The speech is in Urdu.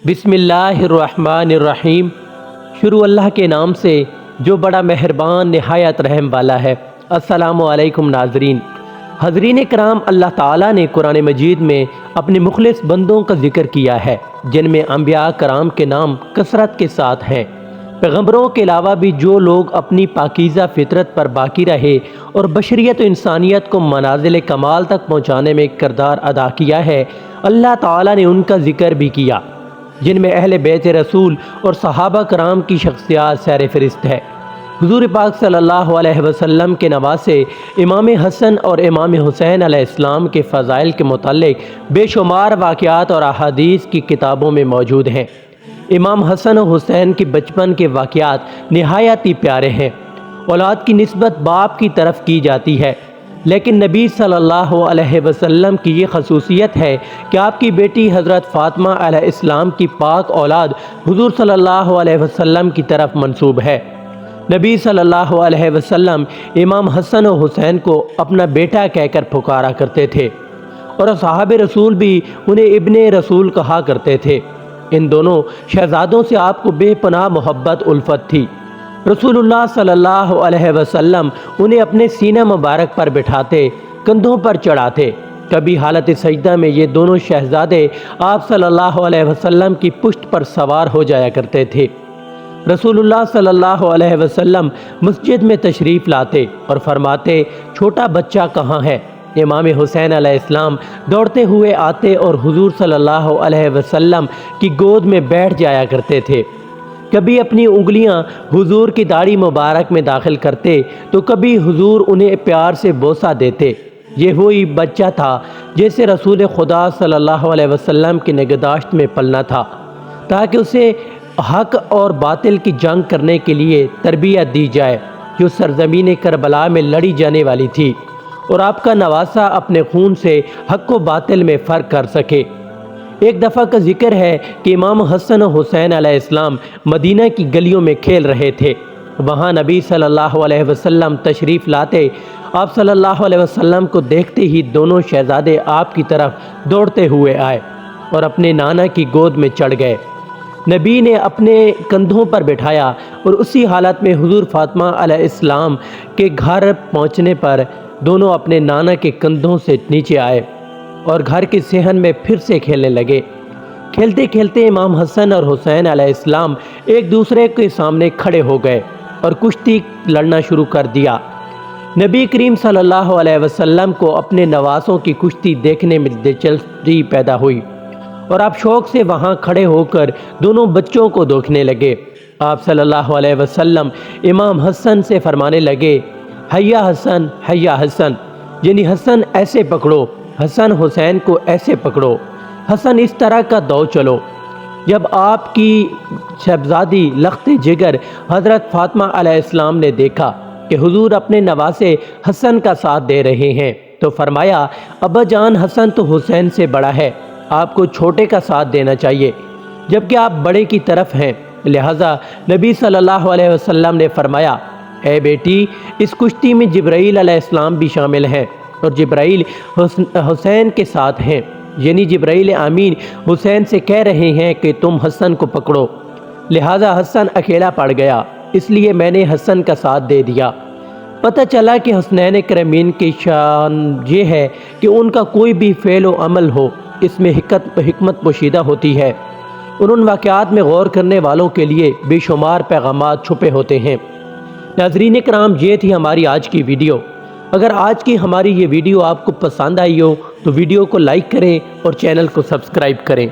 بسم اللہ الرحمن الرحیم۔ شروع اللہ کے نام سے جو بڑا مہربان نہایت رحم والا ہے۔ السلام علیکم ناظرین۔ حضرین کرام، اللہ تعالیٰ نے قرآن مجید میں اپنے مخلص بندوں کا ذکر کیا ہے جن میں انبیاء کرام کے نام کثرت کے ساتھ ہیں۔ پیغمبروں کے علاوہ بھی جو لوگ اپنی پاکیزہ فطرت پر باقی رہے اور بشریت و انسانیت کو منازل کمال تک پہنچانے میں کردار ادا کیا ہے، اللہ تعالیٰ نے ان کا ذکر بھی کیا، جن میں اہل بیت رسول اور صحابہ کرام کی شخصیات سیر فہرست ہے۔ حضور پاک صلی اللہ علیہ وسلم کے نواسے امام حسن اور امام حسین علیہ السلام کے فضائل کے متعلق بے شمار واقعات اور احادیث کی کتابوں میں موجود ہیں۔ امام حسن و حسین کی بچپن کے واقعات نہایت ہی پیارے ہیں۔ اولاد کی نسبت باپ کی طرف کی جاتی ہے، لیکن نبی صلی اللہ علیہ وسلم کی یہ خصوصیت ہے کہ آپ کی بیٹی حضرت فاطمہ علیہ السلام کی پاک اولاد حضور صلی اللہ علیہ وسلم کی طرف منسوب ہے۔ نبی صلی اللہ علیہ وسلم امام حسن و حسین کو اپنا بیٹا کہہ کر پکارا کرتے تھے، اور اصحاب رسول بھی انہیں ابن رسول کہا کرتے تھے۔ ان دونوں شہزادوں سے آپ کو بے پناہ محبت الفت تھی۔ رسول اللہ صلی اللہ علیہ وسلم انہیں اپنے سینہ مبارک پر بٹھاتے، کندھوں پر چڑھاتے۔ کبھی حالت سجدہ میں یہ دونوں شہزادے آپ صلی اللہ علیہ وسلم کی پشت پر سوار ہو جایا کرتے تھے۔ رسول اللہ صلی اللہ علیہ وسلم مسجد میں تشریف لاتے اور فرماتے، چھوٹا بچہ کہاں ہے؟ امام حسین علیہ السلام دوڑتے ہوئے آتے اور حضور صلی اللہ علیہ وسلم کی گود میں بیٹھ جایا کرتے تھے۔ کبھی اپنی انگلیاں حضور کی داڑھی مبارک میں داخل کرتے تو کبھی حضور انہیں پیار سے بوسہ دیتے۔ یہ وہی بچہ تھا جیسے رسول خدا صلی اللہ علیہ وسلم کی نگہداشت میں پلنا تھا، تاکہ اسے حق اور باطل کی جنگ کرنے کے لیے تربیت دی جائے جو سرزمین کربلا میں لڑی جانے والی تھی، اور آپ کا نواسہ اپنے خون سے حق و باطل میں فرق کر سکے۔ ایک دفعہ کا ذکر ہے کہ امام حسن و حسین علیہ السلام مدینہ کی گلیوں میں کھیل رہے تھے۔ وہاں نبی صلی اللہ علیہ وسلم تشریف لاتے۔ آپ صلی اللہ علیہ وسلم کو دیکھتے ہی دونوں شہزادے آپ کی طرف دوڑتے ہوئے آئے اور اپنے نانا کی گود میں چڑھ گئے۔ نبی نے اپنے کندھوں پر بٹھایا اور اسی حالت میں حضور فاطمہ علیہ السلام کے گھر پہنچنے پر دونوں اپنے نانا کے کندھوں سے نیچے آئے اور گھر کے صحن میں پھر سے کھیلنے لگے۔ کھیلتے کھیلتے امام حسن اور حسین علیہ السلام ایک دوسرے کے سامنے کھڑے ہو گئے اور کشتی لڑنا شروع کر دیا۔ نبی کریم صلی اللہ علیہ وسلم کو اپنے نواسوں کی کشتی دیکھنے میں دلچسپی پیدا ہوئی، اور آپ شوق سے وہاں کھڑے ہو کر دونوں بچوں کو دیکھنے لگے۔ آپ صلی اللہ علیہ وسلم امام حسن سے فرمانے لگے، حیا حسن، حیا حسن، یعنی حسن ایسے پکڑو، حسن حسین کو ایسے پکڑو، حسن اس طرح کا دو چلو۔ جب آپ کی شہزادی لخت جگر حضرت فاطمہ علیہ السلام نے دیکھا کہ حضور اپنے نواسے حسن کا ساتھ دے رہے ہیں تو فرمایا، ابا جان، حسن تو حسین سے بڑا ہے، آپ کو چھوٹے کا ساتھ دینا چاہیے، جبکہ آپ بڑے کی طرف ہیں۔ لہٰذا نبی صلی اللہ علیہ وسلم نے فرمایا، اے بیٹی، اس کشتی میں جبرائیل علیہ السلام بھی شامل ہیں، اور جبرائیل حسین کے ساتھ ہیں، یعنی جبرائیل امین حسین سے کہہ رہے ہیں کہ تم حسن کو پکڑو۔ لہٰذا حسن اکیلا پڑ گیا، اس لیے میں نے حسن کا ساتھ دے دیا۔ پتہ چلا کہ حسنین کرمین کی شان یہ ہے کہ ان کا کوئی بھی فعل و عمل ہو، اس میں حکمت پوشیدہ ہوتی ہے، اور ان واقعات میں غور کرنے والوں کے لیے بے شمار پیغامات چھپے ہوتے ہیں۔ ناظرین کرام، یہ تھی ہماری آج کی ویڈیو۔ اگر آج کی ہماری یہ ویڈیو آپ کو پسند آئی ہو تو ویڈیو کو لائک کریں اور چینل کو سبسکرائب کریں۔